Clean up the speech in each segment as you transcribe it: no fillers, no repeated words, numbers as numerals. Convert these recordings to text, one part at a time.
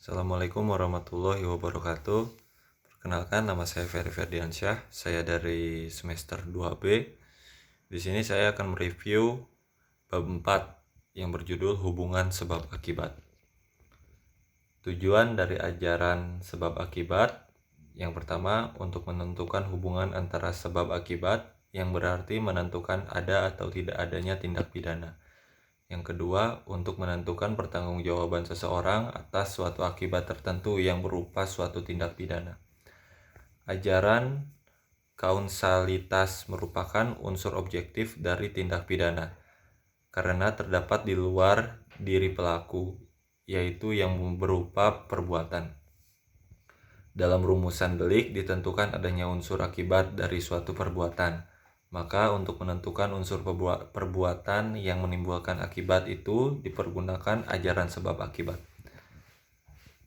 Assalamualaikum warahmatullahi wabarakatuh. Perkenalkan, nama saya Ferry Ferdiansyah. Saya dari semester 2B. Di sini saya akan mereview bab 4 yang berjudul hubungan sebab akibat. Tujuan dari ajaran sebab akibat yang pertama, untuk menentukan hubungan antara sebab akibat, yang berarti menentukan ada atau tidak adanya tindak pidana. Yang kedua, untuk menentukan pertanggungjawaban seseorang atas suatu akibat tertentu yang berupa suatu tindak pidana. Ajaran kausalitas merupakan unsur objektif dari tindak pidana, karena terdapat di luar diri pelaku, yaitu yang berupa perbuatan. Dalam rumusan delik ditentukan adanya unsur akibat dari suatu perbuatan. Maka untuk menentukan unsur perbuatan yang menimbulkan akibat itu dipergunakan ajaran sebab akibat.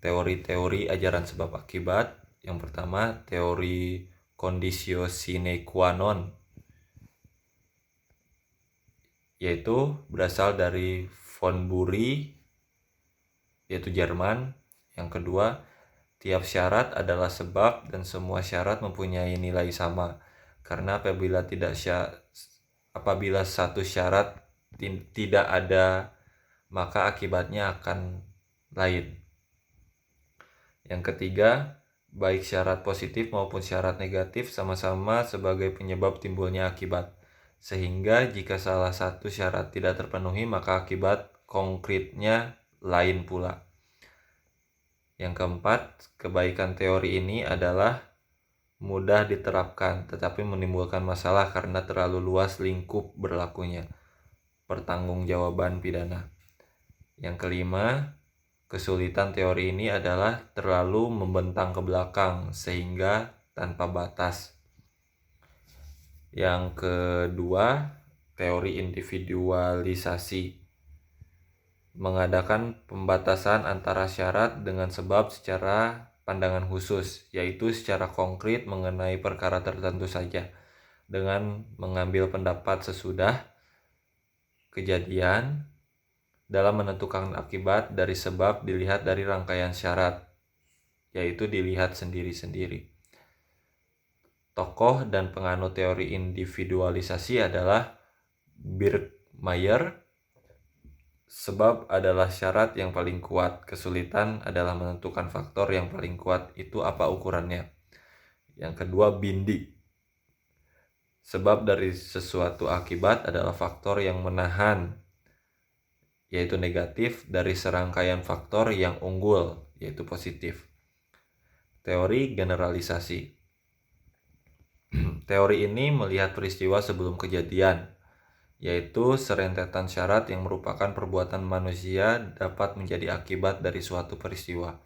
Teori-teori ajaran sebab akibat. Yang pertama, teori conditio sine qua non, yaitu berasal dari von Bury, yaitu Jerman. Yang kedua, tiap syarat adalah sebab dan semua syarat mempunyai nilai sama. Karena apabila satu syarat tidak ada, maka akibatnya akan lain. Yang ketiga, baik syarat positif maupun syarat negatif sama-sama sebagai penyebab timbulnya akibat. Sehingga jika salah satu syarat tidak terpenuhi, maka akibat konkretnya lain pula. Yang keempat, kebaikan teori ini adalah mudah diterapkan, tetapi menimbulkan masalah karena terlalu luas lingkup berlakunya pertanggungjawaban pidana. Yang kelima, kesulitan teori ini adalah terlalu membentang ke belakang sehingga tanpa batas. Yang kedua, teori individualisasi mengadakan pembatasan antara syarat dengan sebab secara pandangan khusus, yaitu secara konkret mengenai perkara tertentu saja, dengan mengambil pendapat sesudah kejadian. Dalam menentukan akibat dari sebab dilihat dari rangkaian syarat, yaitu dilihat sendiri-sendiri. Tokoh dan penganut teori individualisasi adalah Birkmayer. Sebab adalah syarat yang paling kuat, kesulitan adalah menentukan faktor yang paling kuat, itu apa ukurannya. Yang kedua, Bindi. Sebab dari sesuatu akibat adalah faktor yang menahan, yaitu negatif, dari serangkaian faktor yang unggul, yaitu positif. Teori generalisasi. Teori ini melihat peristiwa sebelum kejadian, yaitu serentetan syarat yang merupakan perbuatan manusia dapat menjadi akibat dari suatu peristiwa,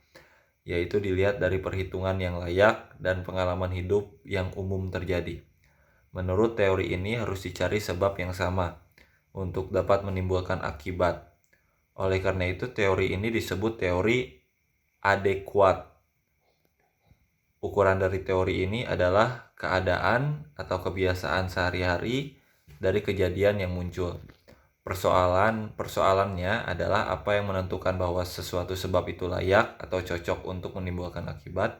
yaitu dilihat dari perhitungan yang layak dan pengalaman hidup yang umum terjadi. Menurut teori ini harus dicari sebab yang sama untuk dapat menimbulkan akibat. Oleh karena itu teori ini disebut teori adekuat. Ukuran dari teori ini adalah keadaan atau kebiasaan sehari-hari dari kejadian yang muncul. Persoalannya adalah apa yang menentukan bahwa sesuatu sebab itu layak atau cocok untuk menimbulkan akibat.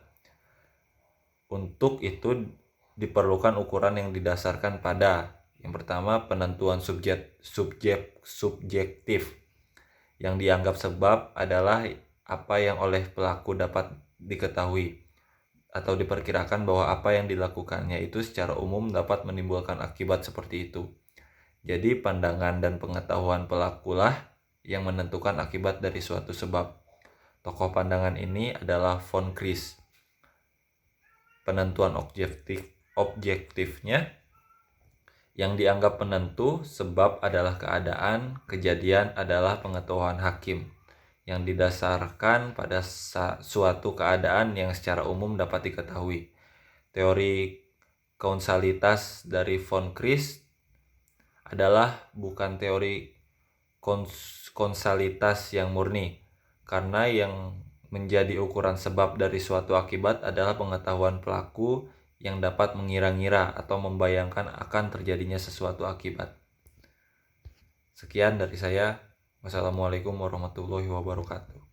Untuk itu diperlukan ukuran yang didasarkan pada, yang pertama, penentuan subjektif. Yang dianggap sebab adalah apa yang oleh pelaku dapat diketahui atau diperkirakan bahwa apa yang dilakukannya itu secara umum dapat menimbulkan akibat seperti itu. Jadi pandangan dan pengetahuan pelakulah yang menentukan akibat dari suatu sebab. Tokoh pandangan ini adalah von Kris. Penentuan objektifnya, yang dianggap penentu sebab adalah keadaan, kejadian adalah pengetahuan hakim yang didasarkan pada suatu keadaan yang secara umum dapat diketahui. Teori kausalitas dari von Kris adalah bukan teori kausalitas yang murni, karena yang menjadi ukuran sebab dari suatu akibat adalah pengetahuan pelaku yang dapat mengira-ngira atau membayangkan akan terjadinya sesuatu akibat. Sekian dari saya. Wassalamualaikum warahmatullahi wabarakatuh.